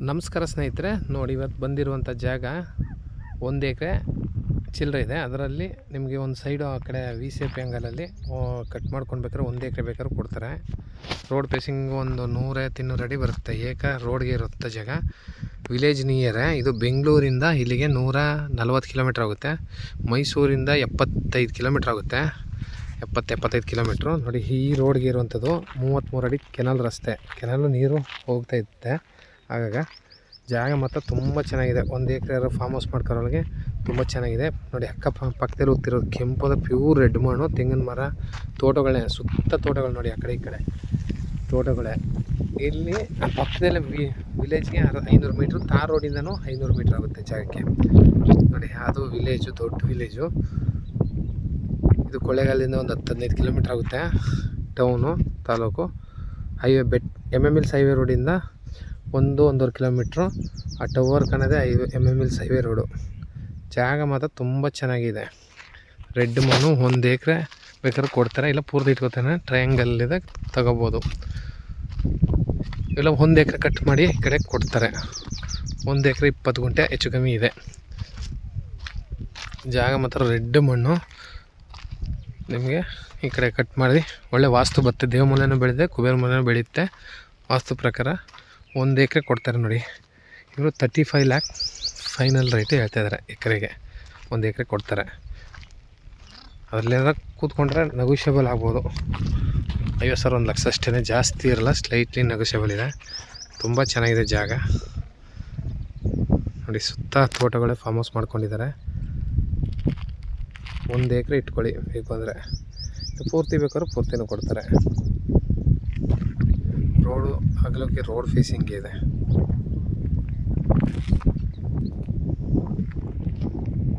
ನಮಸ್ಕಾರ ಸ್ನೇಹಿತರೆ, ನೋಡಿ ಇವತ್ತು ಬಂದಿರುವಂಥ ಜಾಗ 1 ಎಕರೆ ಚಿಲ್ಲರೆ ಇದೆ. ಅದರಲ್ಲಿ ನಿಮಗೆ ಒಂದು ಸೈಡು ಆ ಕಡೆ ವಿ ಸಿ ಎಫ್ ಆ್ಯಂಗಲಲ್ಲಿ ಕಟ್ ಮಾಡ್ಕೊಂಡು ಬೇಕಾದ್ರೆ 1 ಎಕರೆ ಬೇಕಾದ್ರೂ ಕೊಡ್ತಾರೆ. ರೋಡ್ ಪೇಸಿಂಗ್ ಒಂದು 100-200 ಅಡಿ ಬರುತ್ತೆ. ರೋಡ್ಗೆ ಇರುತ್ತೆ ಜಾಗ. ವಿಲೇಜ್ ನಿಯರೇ. ಇದು ಬೆಂಗಳೂರಿಂದ ಇಲ್ಲಿಗೆ 140 ಕಿಲೋಮೀಟ್ರ್ ಆಗುತ್ತೆ. ಮೈಸೂರಿಂದ 75 ಕಿಲೋಮೀಟ್ರ್ ಆಗುತ್ತೆ. 70-75 ಕಿಲೋಮೀಟ್ರು. ನೋಡಿ, ಈ ರೋಡ್ಗೆ ಇರುವಂಥದ್ದು 33 ಅಡಿ ಕೆನಾಲ್ ರಸ್ತೆ. ಕೆನಾಲು ನೀರು ಹೋಗ್ತಾ ಇರುತ್ತೆ. ಆಗಾಗ ಜಾಗ ಮಾತ್ರ ತುಂಬ ಚೆನ್ನಾಗಿದೆ. 1 ಎಕರೆ ಫಾರ್ಮ್ ಹೌಸ್ ಮಾಡ್ಕೊಳ್ಳೋರಿಗೆ ತುಂಬ ಚೆನ್ನಾಗಿದೆ. ನೋಡಿ, ಪಕ್ಕದಲ್ಲಿ ಹೋಗ್ತಿರೋದು ಕೆಂಪದ ಪ್ಯೂರ್ ರೆಡ್ ಮಣ್ಣು, ತೆಂಗಿನ ಮರ, ತೋಟಗಳೇ, ಸುತ್ತ ತೋಟಗಳು. ನೋಡಿ, ಆ ಕಡೆ ಈ ಕಡೆ ತೋಟಗಳೇ. ಇಲ್ಲಿ ಪಕ್ಕದಲ್ಲೇ ವಿಲೇಜ್ಗೆ 500 ಮೀಟ್ರು, ತಾರ್ ರೋಡಿಂದನೂ 500 ಮೀಟ್ರ್ ಆಗುತ್ತೆ ಜಾಗಕ್ಕೆ. ನೋಡಿ, ಅದು ವಿಲೇಜು, ದೊಡ್ಡ ವಿಲೇಜು. ಇದು ಕೊಳ್ಳೇಗಾಲದಿಂದ ಒಂದು 10-15 ಕಿಲೋಮೀಟ್ರ್ ಆಗುತ್ತೆ. Town, taluk. Highway MMLS highway ರೋಡಿಂದ 1-1.5 ಕಿಲೋಮೀಟ್ರು. ಆ ಟವರ್ ಕಾಣೋದೇ MMLS ಹೈವೇ ರೋಡು. ಜಾಗ ಮಾತ್ರ ತುಂಬ ಚೆನ್ನಾಗಿದೆ. ರೆಡ್ ಮಣ್ಣು. 1 ಎಕರೆ ಬೇಕಾದ್ರೆ ಕೊಡ್ತಾರೆ, ಇಲ್ಲ ಪೂರ್ತಿ ಇಟ್ಕೋತಾನೆ. ಟ್ರಯಾಂಗಲ್ಲಿದೆ, ತಗೋಬೋದು. ಇಲ್ಲ 1 ಎಕರೆ ಕಟ್ ಮಾಡಿ ಈ ಕಡೆ ಕೊಡ್ತಾರೆ. 1 ಎಕರೆ 20 ಗುಂಟೆ ಹೆಚ್ಚು ಕಮ್ಮಿ ಇದೆ. ಜಾಗ ಮಾತ್ರ ರೆಡ್ ಮಣ್ಣು. ನಿಮಗೆ ಈ ಕಡೆ ಕಟ್ ಮಾಡಿ ಒಳ್ಳೆ ವಾಸ್ತು ಬರುತ್ತೆ. ದೇವಮೂಲೆನೂ ಬೆಳೆದಿದೆ, ಕುಬೇರ ಮೂಲೆನೂ ಬೆಳೆಯುತ್ತೆ. ವಾಸ್ತು ಪ್ರಕಾರ 1 ಎಕರೆ ಕೊಡ್ತಾರೆ. ನೋಡಿ, ಇವರು 35 ಲ್ಯಾಕ್ ಫೈನಲ್ ರೇಟ್ ಹೇಳ್ತಾಯಿದ್ದಾರೆ ಎಕರೆಗೆ. 1 ಎಕರೆ ಕೊಡ್ತಾರೆ. ಅದರಲ್ಲೆಲ್ಲ ಕೂತ್ಕೊಂಡ್ರೆ ನೆಗೋಷಿಯಬಲ್ ಆಗ್ಬೋದು. 50,000 1 ಲಕ್ಷ ಅಷ್ಟೇ, ಜಾಸ್ತಿ ಇರಲ್ಲ. ಸ್ಲೈಟ್ಲಿ ನೆಗೋಷಿಯಬಲ್ ಇದೆ. ತುಂಬ ಚೆನ್ನಾಗಿದೆ ಜಾಗ. ನೋಡಿ, ಸುತ್ತ ತೋಟಗಳೇ ಫಾರ್ಮ್ ಹೌಸ್ ಮಾಡ್ಕೊಂಡಿದ್ದಾರೆ. 1 ಎಕರೆ ಇಟ್ಕೊಳ್ಳಿ ಬೇಕು ಅಂದರೆ. ಪೂರ್ತಿ ಬೇಕಾದ್ರೂ ಪೂರ್ತಿನೂ ಕೊಡ್ತಾರೆ. ರೋಡು ಅಗಲಕ್ಕೆ ರೋಡ್ ಫೇಸಿಂಗ್ ಇದೆ.